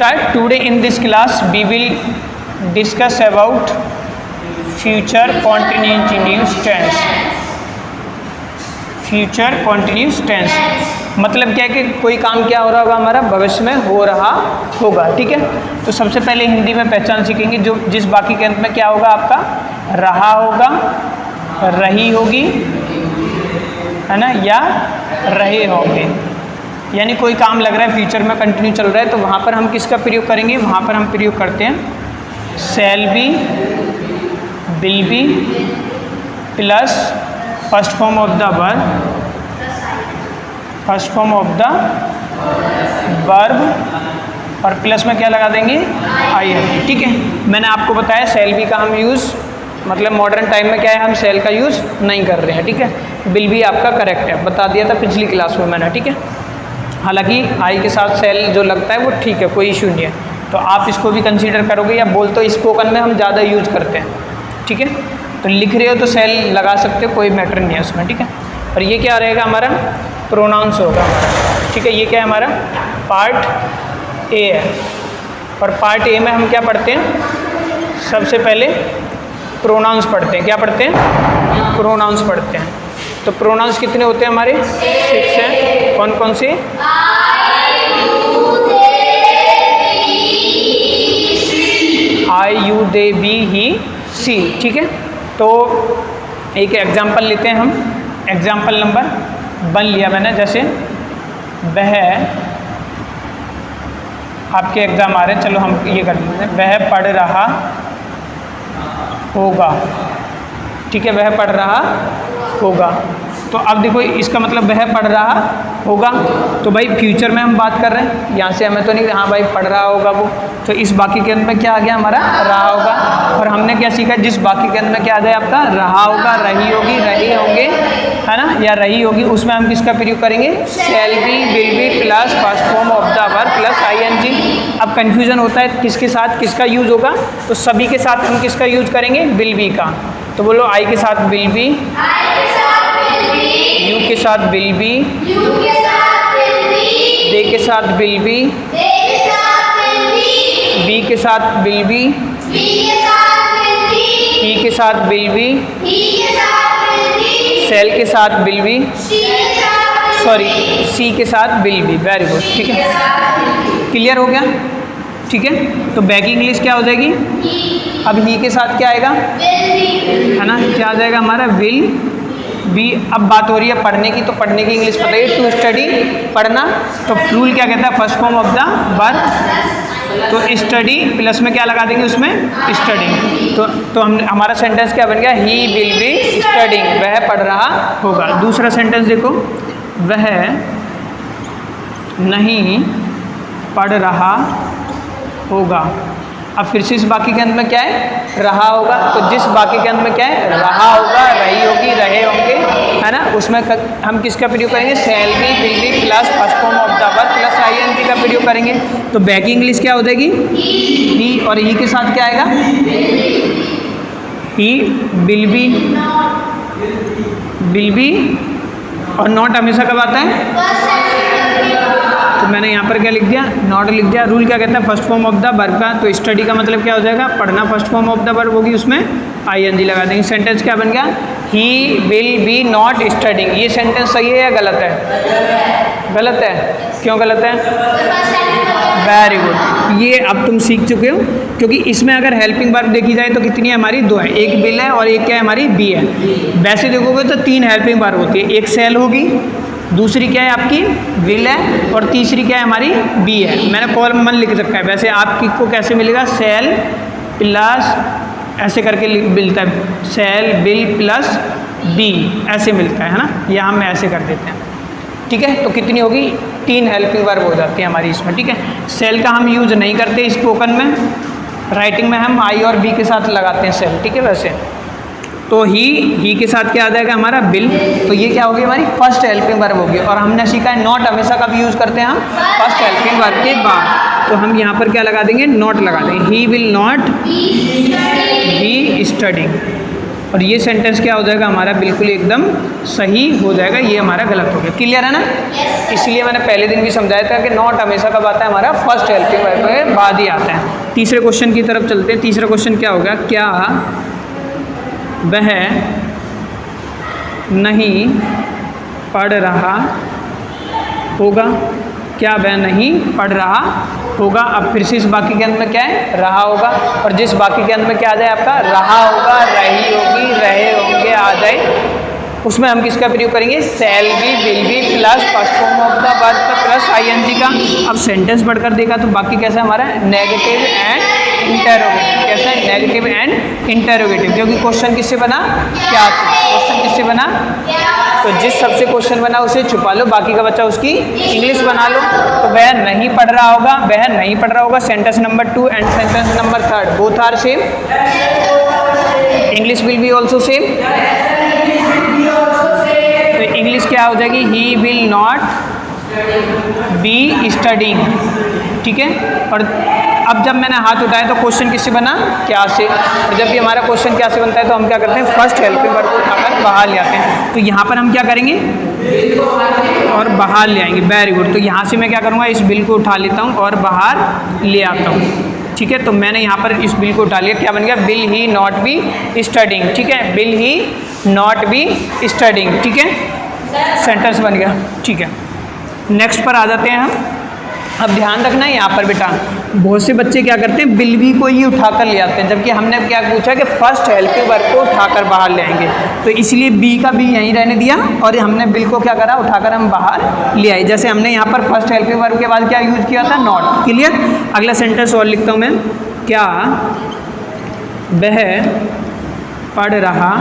start. Today in this class we will discuss about future continuous tense. Future continuous tense मतलब क्या है कि कोई काम क्या हो रहा होगा, हमारा भविष्य में हो रहा होगा। ठीक है, तो सबसे पहले हिंदी में पहचान सीखेंगे जो जिस बाकी के अंत में क्या होगा, आपका रहा होगा, रही होगी, है ना, या रहे होंगे। यानी कोई काम लग रहा है फ्यूचर में कंटिन्यू चल रहा है, तो वहाँ पर हम किसका प्रयोग करेंगे, वहाँ पर हम प्रयोग करते हैं शैल be, will be plus first form of the verb, first form of the verb और प्लस में क्या लगा देंगे, आई। ठीक है, मैंने आपको बताया शैल बी का हम यूज़ मतलब मॉडर्न टाइम में क्या है, हम शैल का यूज़ नहीं कर रहे हैं। ठीक है, विल बी आपका करेक्ट है, बता दिया था पिछली क्लास में मैंने। ठीक है, हालांकि आई के साथ शैल जो लगता है वो ठीक है, कोई इशू नहीं है, तो आप इसको भी कंसीडर करोगे। या बोल तो स्पोकन में हम ज़्यादा यूज करते हैं। ठीक है, तो लिख रहे हो तो शैल लगा सकते हो, कोई मैटर नहीं है उसमें। ठीक है, और ये क्या रहेगा, हमारा प्रोनाउंस होगा हमारा। ठीक है, ये क्या है, हमारा पार्ट ए है, और पार्ट ए में हम क्या पढ़ते हैं, सबसे पहले प्रोनाउंस पढ़ते हैं। क्या पढ़ते हैं, प्रोनाउंस पढ़ते हैं। तो प्रोनाउंस कितने होते हैं हमारे, 6 हैं। कौन कौन से, आई यू दे बी ही सी। ठीक है, तो एक एग्जाम्पल लेते हैं हम। एग्जाम्पल नंबर 1 लिया मैंने, जैसे वह, आपके एग्ज़ाम आ रहे हैं, चलो हम ये कर लेते हैं, वह पढ़ रहा होगा। ठीक है, वह पढ़ रहा होगा। तो अब देखो इसका मतलब वह पढ़ रहा होगा, तो भाई फ्यूचर में हम बात कर रहे हैं, यहाँ से हमें तो नहीं, हाँ भाई पढ़ रहा होगा वो, तो इस बाकी के अंत में क्या आ गया हमारा, रहा होगा। और हमने क्या सीखा, जिस बाकी के अंत में क्या आ जाए आपका, रहा होगा, रही होगी, रहे होंगे, है ना, या रही होगी, उसमें हम किसका प्रयोग करेंगे, shall be, will be plus first form of the verb plus ING। अब कन्फ्यूजन होता है किसके साथ किसका यूज होगा, तो सभी के साथ हम किसका यूज करेंगे, विल बी का। तो बोलो आई के साथ विल बी, यू के साथ विल बी, दे के साथ विल बी, बी के साथ विल बी, ही के साथ विल बी, शैल के साथ विल बी, सॉरी सी के साथ विल बी। Very good. ठीक है, क्लियर हो गया। ठीक है, तो बैक इंग्लिश क्या हो जाएगी, अब ही के साथ क्या आएगा, है ना, क्या आ जाएगा हमारा, विल बी। अब बात हो रही है पढ़ने की, तो पढ़ने की इंग्लिश बताइए, टू स्टडी, पढ़ना। तो रूल क्या कहता है, first form of the verb, तो स्टडी प्लस में क्या लगा देंगे, उसमें स्टडिंग। तो हम हमारा सेंटेंस क्या बन गया, ही विल बी स्टडिंग, वह पढ़ रहा होगा। दूसरा सेंटेंस देखो, वह नहीं पढ़ रहा होगा। अब फिर से इस बाकी के अंत में क्या है, रहा होगा, तो जिस बाकी के अंत में क्या है, रहा होगा, रही होगी, रहे होंगे, है ना, उसमें हम किसका प्रयोग करेंगे, shall be, will be plus first form of the verb plus ING का प्रयोग करेंगे। तो बैक इंग्लिश क्या हो जाएगी, ही, और ही के साथ क्या आएगा, ही विल बी, और नॉट हमेशा कब आता है, तो मैंने यहाँ पर क्या लिख दिया, नॉट लिख दिया। रूल क्या कहता है, first form of the verb का, तो स्टडी का मतलब क्या हो जाएगा, पढ़ना first form of the verb होगी, उसमें ING लगा देंगे। सेंटेंस क्या बन गया, he will be not studying. ये सेंटेंस सही है या गलत है, गलत है, क्यों गलत है, वेरी गुड। ये अब तुम सीख चुके हो, क्योंकि इसमें अगर हेल्पिंग वर्ब देखी जाए तो कितनी है हमारी, 2 है, एक विल है और एक क्या है हमारी, बी है। वैसे देखोगे तो 3 हेल्पिंग वर्ब होती है, एक शैल होगी, दूसरी क्या है आपकी विल है, और तीसरी क्या है हमारी बी है। मैंने कॉलम 1 लिख रखा है, वैसे आपकी को कैसे मिलेगा, शैल प्लस ऐसे करके मिलता है, शैल विल प्लस बी ऐसे मिलता है ना, या हम ऐसे कर देते हैं। ठीक है, तो कितनी होगी, 3 हेल्पिंग वर्ब हो जाती है हमारी इसमें। ठीक है, शैल का हम यूज नहीं करते स्पोकन में, राइटिंग में हम आई और बी के साथ लगाते हैं शैल। ठीक है, वैसे तो ही के साथ क्या आ जाएगा हमारा, विल, तो ये क्या होगी हमारी फर्स्ट हेल्पिंग वर्ब होगी। और हमने सीखा है नॉट हमेशा कब यूज़ करते हैं हम, फर्स्ट हेल्पिंग वर्ब के बाद, तो हम यहाँ पर क्या लगा देंगे, नॉट लगा देंगे, ही विल नॉट बी स्टडिंग। और ये सेंटेंस क्या हो जाएगा हमारा, बिल्कुल एकदम सही हो जाएगा, ये हमारा गलत हो गया। क्लियर है ना? इसलिए मैंने पहले दिन भी समझाया था कि नॉट हमेशा कब आता है, हमारा फर्स्ट हेल्पिंग वर्ब के बाद ही आता है। तीसरे क्वेश्चन की तरफ चलते हैं। तीसरा क्वेश्चन क्या होगा, क्या वह नहीं पढ़ रहा होगा, क्या वह नहीं पढ़ रहा होगा। अब फिर से इस वाक्य के अंत में क्या है, रहा होगा, और जिस वाक्य के अंत में क्या आ जाए आपका, रहा होगा, रही होगी, रहे होंगे आ जाए, उसमें हम किसका प्रयोग करेंगे, shall be, will be plus first form of the verb plus ING का। अब सेंटेंस पढ़कर देखा तो बाकी कैसा है हमारा, नेगेटिव एंड इंटरोगेटिव। कैसा है, नेगेटिव एंड इंटरोगेटिव, क्योंकि क्वेश्चन किससे बना, क्या से। क्वेश्चन किससे बना, तो जिस सबसे क्वेश्चन बना उसे छुपा लो, बाकी का बच्चा उसकी इंग्लिश बना लो। तो वह नहीं पढ़ रहा होगा, वह नहीं पढ़ रहा होगा, sentence number 2 and sentence number 3 both are same, English will be also same. तो इंग्लिश क्या हो जाएगी, he will not be studying. ठीक है, और अब जब मैंने हाथ उठाया तो क्वेश्चन किससे बना, क्या से, और जब भी हमारा क्वेश्चन क्या से बनता है तो हम क्या करते हैं, फर्स्ट हेल्पिंग वर्ब को उठाकर बाहर ले आते हैं। तो यहाँ पर हम क्या करेंगे, और बाहर ले आएंगे। Very good. तो यहाँ से मैं क्या करूँगा, इस बिल को उठा लेता हूँ और बाहर ले आता हूँ। ठीक है, तो मैंने यहाँ पर इस बिल को उठा लिया, क्या बन गया, will he not be studying. ठीक है, will he not be studying. ठीक है, सेंटेंस बन गया। ठीक है, नेक्स्ट पर आ जाते हैं हम। अब ध्यान रखना है यहाँ पर बेटा, बहुत से बच्चे क्या करते हैं, विल बी को ही उठाकर ले आते हैं, जबकि हमने क्या पूछा कि फर्स्ट हेल्पिंग वर्ब को उठाकर बाहर ले आएंगे। तो इसलिए बी का बी यहीं रहने दिया और हमने विल को क्या करा, उठाकर हम बाहर ले आए। जैसे हमने यहाँ पर फर्स्ट हेल्पिंग वर्ब के बाद क्या यूज किया था, नॉट। क्लियर। अगला सेंटेंस और लिखता हूँ मैं, क्या वह पढ़ रहा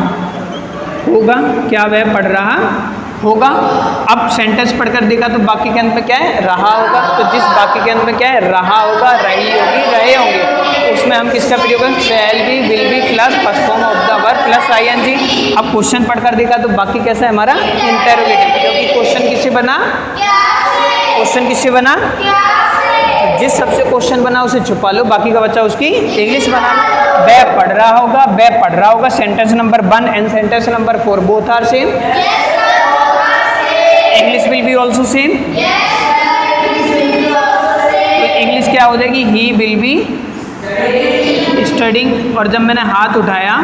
होगा, क्या वह पढ़ रहा होगा। अब सेंटेंस पढ़कर देखा तो बाकी के अंत में क्या है, रहा होगा। तो जिस बाकी के अंत में क्या है, रहा होगा, रही होगी, रहे होंगे, उसमें हम किसका प्रयोग करें, shall be, will be plus first form of the verb plus ING. अब क्वेश्चन पढ़कर देखा तो बाकी कैसा है हमारा, इंटरोगेटिव, क्योंकि क्वेश्चन किससे बना, क्वेश्चन किससे बना, जिस सबसे क्वेश्चन बना उसे छुपा लो, बाकी का बच्चा उसकी इंग्लिश बना लो। वह पढ़ रहा होगा, वह पढ़ रहा होगा, sentence number 1 and sentence number 4 both are same, English will be also same. तो इंग्लिश क्या हो जाएगी, ही विल बी स्टडिंग। और जब मैंने हाथ उठाया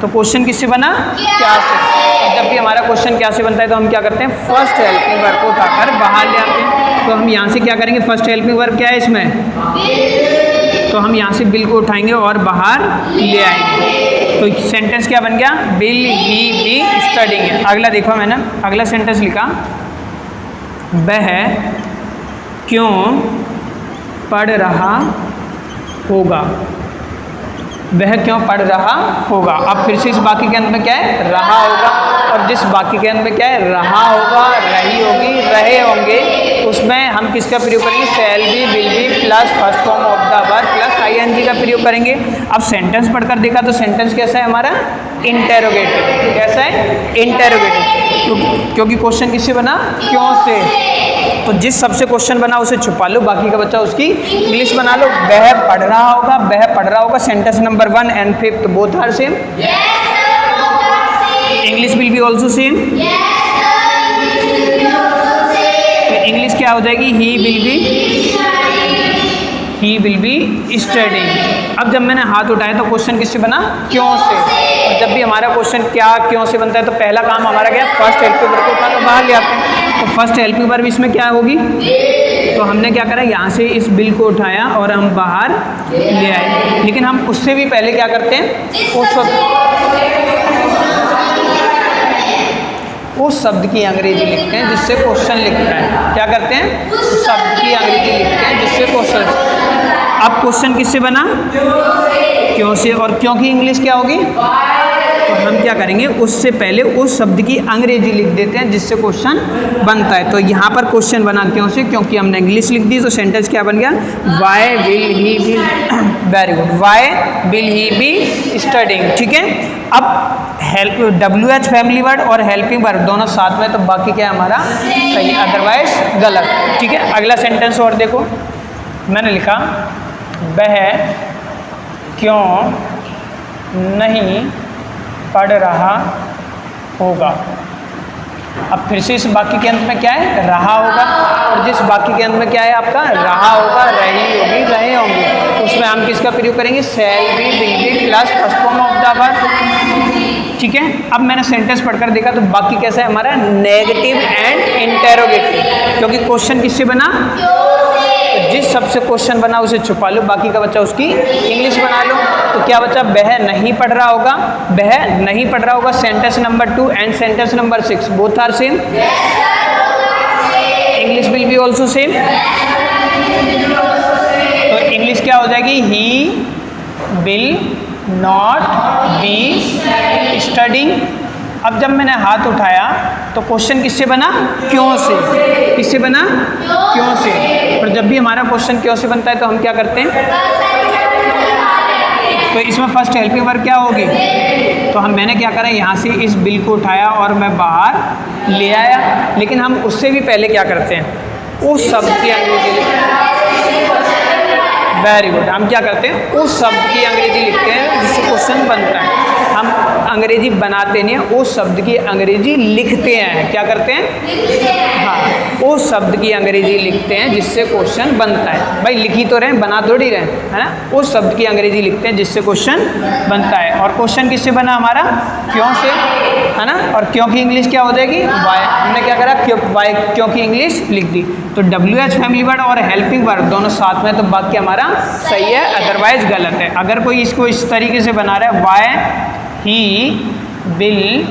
तो क्वेश्चन किससे बना, क्या से। और जब भी हमारा क्वेश्चन क्या से बनता है तो हम क्या करते हैं, फर्स्ट हेल्पिंग वर्ब को उठाकर बाहर ले आते हैं। तो हम यहाँ से क्या करेंगे, फर्स्ट हेल्पिंग वर्ब क्या है इसमें, तो हम यहाँ से विल को उठाएंगे और बाहर ले आएंगे। तो सेंटेंस क्या बन गया, विल ही बी स्टडिंग। अगला देखो, मैंने अगला सेंटेंस लिखा, वह क्यों पढ़ रहा होगा, वह क्यों पढ़ रहा होगा। अब फिर से इस बाकी के अंत में क्या है, रहा होगा, और जिस बाकी के अंत में क्या है, रहा होगा, रही होगी, रहे होंगे, उसमें हम किसका प्रयोग करेंगे, shall be, will be plus first form of the verb plus ING का प्रयोग करेंगे। अब सेंटेंस पढ़कर देखा तो सेंटेंस कैसा है हमारा, इंटेरोगेटिव। कैसा है, इंटेरोगेटिव, क्योंकि क्वेश्चन किससे बना, क्यों से। तो जिस सबसे क्वेश्चन बना उसे छुपा लो, बाकी का बच्चा उसकी इंग्लिश बना लो। वह पढ़ रहा होगा, वह पढ़ रहा होगा, sentence number 1 and 5 both are same, English will be also same. English क्या हो जाएगी, ही विल बी स्टडिंग। अब जब मैंने हाथ उठाया तो क्वेश्चन किससे बना, क्यों से। और जब भी हमारा क्वेश्चन क्या क्यों से बनता है तो पहला काम हमारा क्या, फर्स्ट हेल्पिंग वर्ब को उठाकर बाहर ले आते हैं। तो फर्स्ट हेल्पिंग वर्ब इसमें क्या होगी, तो हमने क्या करा, यहाँ से इस बिल को उठाया और हम बाहर ले आए। लेकिन हम उससे भी पहले क्या करते हैं, उस शब्द की अंग्रेजी लिखते हैं जिससे क्वेश्चन लिखता है। क्या करते हैं, उस शब्द की अंग्रेजी लिखते हैं जिससे क्वेश्चन। अब क्वेश्चन किससे बना, क्यों से, और क्यों की इंग्लिश क्या होगी, तो हम क्या करेंगे, उससे पहले उस शब्द की अंग्रेजी लिख देते हैं जिससे क्वेश्चन बनता है। तो यहाँ पर क्वेश्चन बना क्यों से, क्योंकि हमने इंग्लिश लिख दी। तो सेंटेंस क्या बन गया, why will he be, very good, why will he be studying. ठीक है, अब हेल्प WH फैमिली वर्ड और हेल्पिंग वर्ड दोनों साथ में, तो बाकी क्या है हमारा सही, अदरवाइज गलत। ठीक है, अगला सेंटेंस और देखो, मैंने लिखा, वह क्यों नहीं पढ़ रहा होगा। अब फिर से इस वाक्य के अंत में क्या है, रहा होगा, और जिस वाक्य के अंत में क्या है आपका, रहा होगा, रही होगी, रहे होंगे, तो उसमें हम किसका प्रयोग करेंगे, shall be, will be plus first form of the verb. ठीक है, अब मैंने सेंटेंस पढ़कर देखा तो वाक्य कैसा है हमारा, नेगेटिव एंड इंटेरोगेटिव, क्योंकि क्वेश्चन किससे बना, तो जिस शब्द से क्वेश्चन बना उसे छुपा लो, बाकी का बच्चा उसकी इंग्लिश बना लो। तो क्या बच्चा, वह नहीं पढ़ रहा होगा, वह नहीं पढ़ रहा होगा, sentence number 2 and sentence number 6 both are same, English will be also same. तो इंग्लिश क्या हो जाएगी, he will not be studying. अब जब मैंने हाथ उठाया तो क्वेश्चन किससे बना, क्यों से, किससे बना, क्यों से। और जब भी हमारा क्वेश्चन क्यों से बनता है तो हम क्या करते हैं, तो इसमें फर्स्ट हेल्पिंग वर्ब क्या होगी, तो मैंने क्या करा, यहाँ से इस बिल को उठाया और मैं बाहर ले आया, लेकिन हम उससे भी पहले क्या करते हैं, उस शब्द की अंग्रेजी, वेरी गुड, हम क्या करते हैं, उस शब्द की अंग्रेजी लिखते हैं जिससे क्वेश्चन बनता है। हम अंग्रेजी बनाते नहीं हैं, उस शब्द की अंग्रेजी लिखते हैं, क्या करते हैं, हाँ, उस शब्द की अंग्रेजी लिखते हैं जिससे क्वेश्चन बनता है। भाई लिखी तो रहे, बना थोड़ी रहे, है ना, उस शब्द की अंग्रेजी लिखते हैं जिससे क्वेश्चन बनता है। और क्वेश्चन किससे बना हमारा, क्यों से, है ना, और क्यों की इंग्लिश क्या हो जाएगी, वाई। हमने क्या करा, वाई, क्यों की इंग्लिश लिख दी। तो WH फैमिली वर्ड और हेल्पिंग वर्ड दोनों साथ में, तो वाक्य हमारा सही है, अदरवाइज गलत है। अगर कोई इसको इस तरीके से बना रहा है, why he will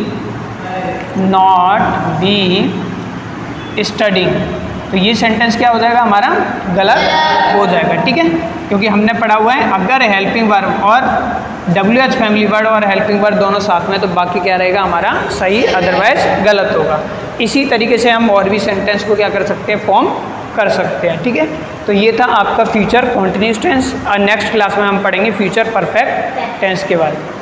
not be studying, तो ये सेंटेंस क्या हो जाएगा हमारा, गलत हो जाएगा। ठीक है, क्योंकि हमने पढ़ा हुआ है अगर हेल्पिंग वर्ब और WH फैमिली वर्ड और हेल्पिंग वर्ब दोनों साथ में, तो बाकी क्या रहेगा हमारा सही, अदरवाइज गलत होगा। इसी तरीके से हम और भी सेंटेंस को क्या कर सकते हैं, फॉर्म कर सकते हैं। ठीक है, तो ये था आपका फ्यूचर कॉन्टिन्यूस टेंस, और नेक्स्ट क्लास में हम पढ़ेंगे फ्यूचर परफेक्ट टेंस के बारे में।